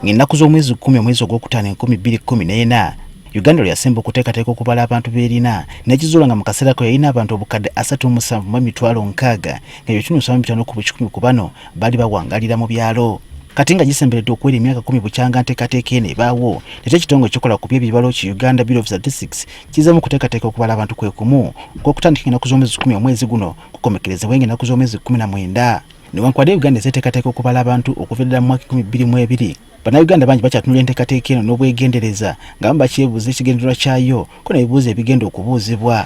Ng'ennaku z'omwezi 10 omwezi ogwokutaano 2014 Uganda lyasemba okuteekateeka okubala abantu beerina n'ekizuula nga mu kaseera ko yalina abantu obukadde 37,600 ng'ebyo 5 ku 10 ku bano baali bawangalira mu byalo. Kati nga gisemberedde okuwera emyaka 10 bukyanga nteekateeka eno ebaawo, nate ekitongole ekikola ku by'ebibalo ki Uganda Bureau of Statistics kizzeemu okuteekateeka okubala abantu kwe kumu okutandika ennaku z'omwezi 10 omwezi guno kukomekerezebwa ng'ennaku z'omwezi 19. Newankubadde Uganda ezeeteekateeka okubala abantu okuva ddala mu mwaka 2022, Bannayuganda bangi bakyatunula enteekateeka eno n'obwegendereza nga bakyebuuza ekigendererwa kyayo ko n'ebibuuzo ebigenda okubuuzibwa.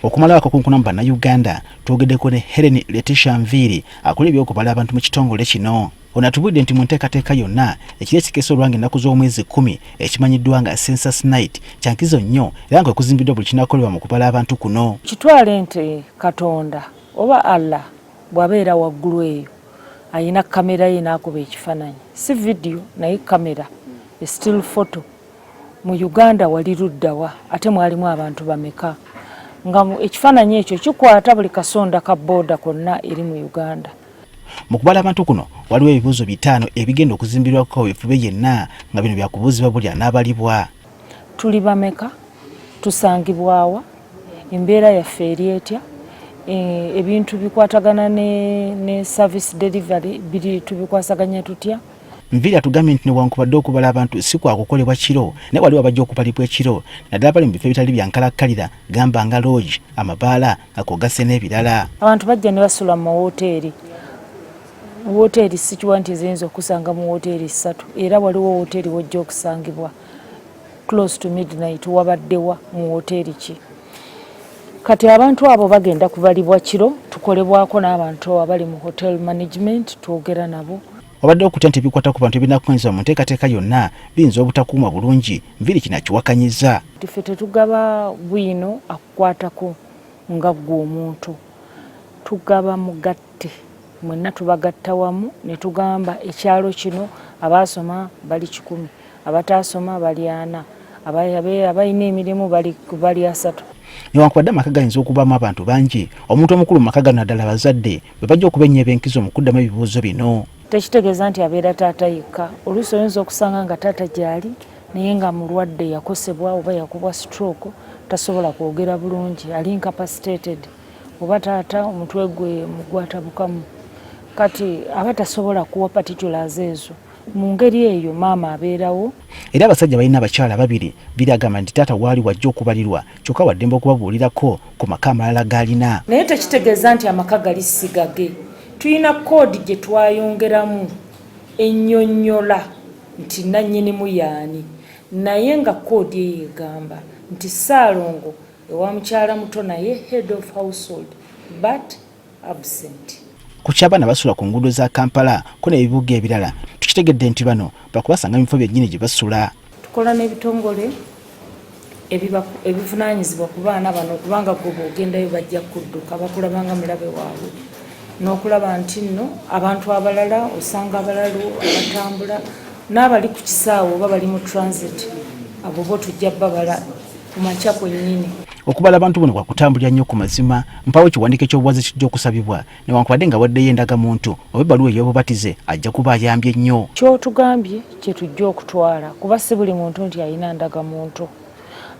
Okumala akakunkuna mu Bannayuganda twogeddeko ne Helen Letitia Nviiri akola ebyokubala abantu mu kitongole kino. Ono atubudde nti mu nteekateeka yonna ekiri ekikeesa olwange ennaku z'omwezi 10 ekimanyiddwa nga Census Night kyankizo nnyo era nga ekuzimbiddwa buli kinaakolebwa mu kubala abantu kuno. Kitwale nti Katonda oba Allah bw'abeera waggulu eyo ayina kamera ye n'akuba ekifaananyi, si video naye kamera, still photo. Mu Uganda wali luddawa ate mwalimu abantu bameka nga ekifaananyi ekyo kikwata buli kasonda ka booda konna eri mu Uganda. Mu kubala abantu kuno waliwo ebibuuzo 5 ebigenda okuzimbirwako ebifube yenna nga bino byakubuuzibwa buli anaabalibwa. Tuli bameka, tusangibwawa, embeera yaffe eri etya, ebintu bikwatagana ne service delivery biri tubikwasaganya tutya. Nviiri atugambye nti newankubadde okubala abantu si kwakukolebwa kiro naye waliwo abajja okubalibwa ekiro naddala bali mu bifo ebitali byankalakkalira gamba nga lodge, amabaala akogasse n'ebirala. Abantu bajja ne basula mu woteeri. Woteeri si kiwa nti ziyinza okusanga mu woteeri 3 era waliwo woteeri wojja okusangibwa close to midnight wabaddewa mu woteeri ki. Kati abantu abo bagenda kubalibwa kiro, tukolebwako n'abantu abali mu hotel management twogera nabo. Wabadde okutya nti bikwata ku bantu ebinakunyizibwa mu nteekateeka yonna biyinza obutakuuma bulungi, Nviiri kino akiwakanyiza. Ffe tetugaba bwino akukwatako nga ggwe omuntu, tugaba mugatte, mwenna tubagatta wamu ne tugamba ekyalo kino abaasoma bali 10, abataasoma bali 4, abalina emirimu bali 3. Newankubadde amaka gayinza okubaamu abantu bangi, omuntu omukulu mu maka gano naddala abazadde bwe bajja okuba ennyo eb'enkizo mu kuddamu ebibuuzo bino. Tekitegeeza nti abeera taata yekka. Oluusi oyinza okusanga nga taata gyali naye nga mulwadde yakosebwa oba yakubwa stroke tasobola kwogera bulungi, ali incapacitated, oba taata omutwe gwe mugwatabukamu, kati aba tasobola kuwa particulars ezo. Mu ngeri eyo maama abeerawo. Era abasajja balina abakyala 2 biragamba nti taata waali wajja okubalirwa kyokka waddembe okubabuulirako ku maka amalala g'alina. Naye tekitegeeza nti amaka gali sigage. Tuyina koodi gye twayongeramu ennyonnyola nti nannyinimu yaani, naye nga koodi eyo egamba nti Ssaalongo ewa mukyala muto naye head of household but absent. Ku ky'abaana basula ku nguudo za Kampala ko n'ebibuga ebirala tukitegedde nti bano bakubasanga mu bifo byennyini gye basula. Tukola n'ebitongole ebivunaanyizibwa ku baana bano kubanga gwe bw'ogendayo bajja kudduka bakulabanga mulabe waabwe n'okulaba nti nno abantu abalala osanga abalalu abatambula n'abali ku kisaawe oba bali mu transit abo bo tujja babala ku makya kwennyini. Okubala abantu buno kwa kutambulira nnyo ku mazima, mpawo kiwandiiko ky'obuwaze kijja okusabibwa newankubadde nga waddeyo endagamuntu oba ebbaluwa ey'obubatize ajja kuba ayambye nnyo. Kyotugambye kye tujja okutwala kuba si buli muntu nti alina ndagamuntu.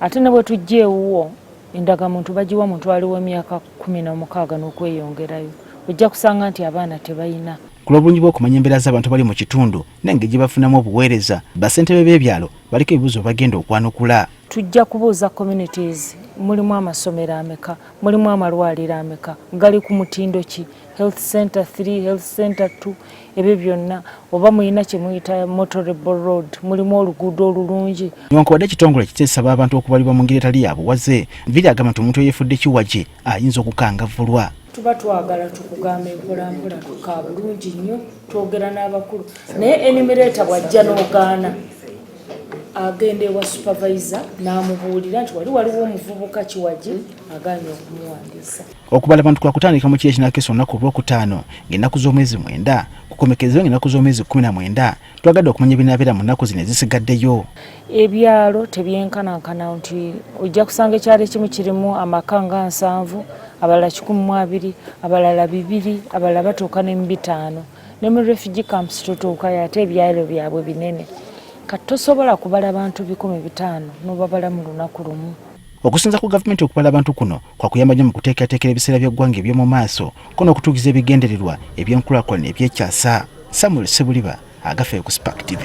Ate ne bwe tujja ewuwo endagamuntu bagiwa muntu aliwo emyaka 16 n'okweyongerayo, ojja kusanga nti abaana tebayina. Ku lw'obulungi bw'okumanya embeera z'abantu bali mu kitundu n'engeri gye bafunamu obuweereza, bassentebe b'ebyalo baliko ebibuuzo bagenda okwanukula. Tujja kubuuza communities, mulimu amasomero ameka, mulimu amalwaliro ameka, gali ku mutindo ki, health center 3, health center 2, ebyo byonna, oba muyina kye muyita motorable road, mulimu oluguudo olulungi. Newankubadde ekitongole kiteesaba abantu okubalibwa mu ngeri etali ya buwaze, Nviiri agamba nti omuntu eyefudde kiwaje ayinza okukangavvulwa. Tuba twagala tukugamba empolampola tuka bulungi nnyo twogera n'abakulu naye enumerata bwajja n'ogaana agenda ewa supervisor n'amubuulira nti waliwo omuvubuka kiwaje agaanye okumuwandiisa. Okubala abantu kwa kutandika mu kiro ekinakeesa olunaku olwokutaano ng'ennaku z'omwezi 9 kukomekerezebwa ng'ennaku z'omwezi 19. Twagadde okumanya ebinaabeera mu nnaku zino ezisigaddeyo. Ebyalo tebyenkanankana nti ojja kusanga ekyalo ekimu kirimu amaka nga 7, abalala 12, abalala 2, abalala batuuka ne mu 5. ne mu refugee camps tutuukayo ate ebyalo byabwe binene kati tosobola kubala bantu 1500 n'obabala mu lunaku lumu. Okusinza ku gavumenti okubala abantu kuno kwa kuyamba nnyo mu kuteekateekera ebiseera by'eggwanga eby'omu maaso ko n'okutuukiza ebigendererwa eby'enkulaakulana ebyekyasa. Samuel Sebuliba, Agafe ku Spark TV.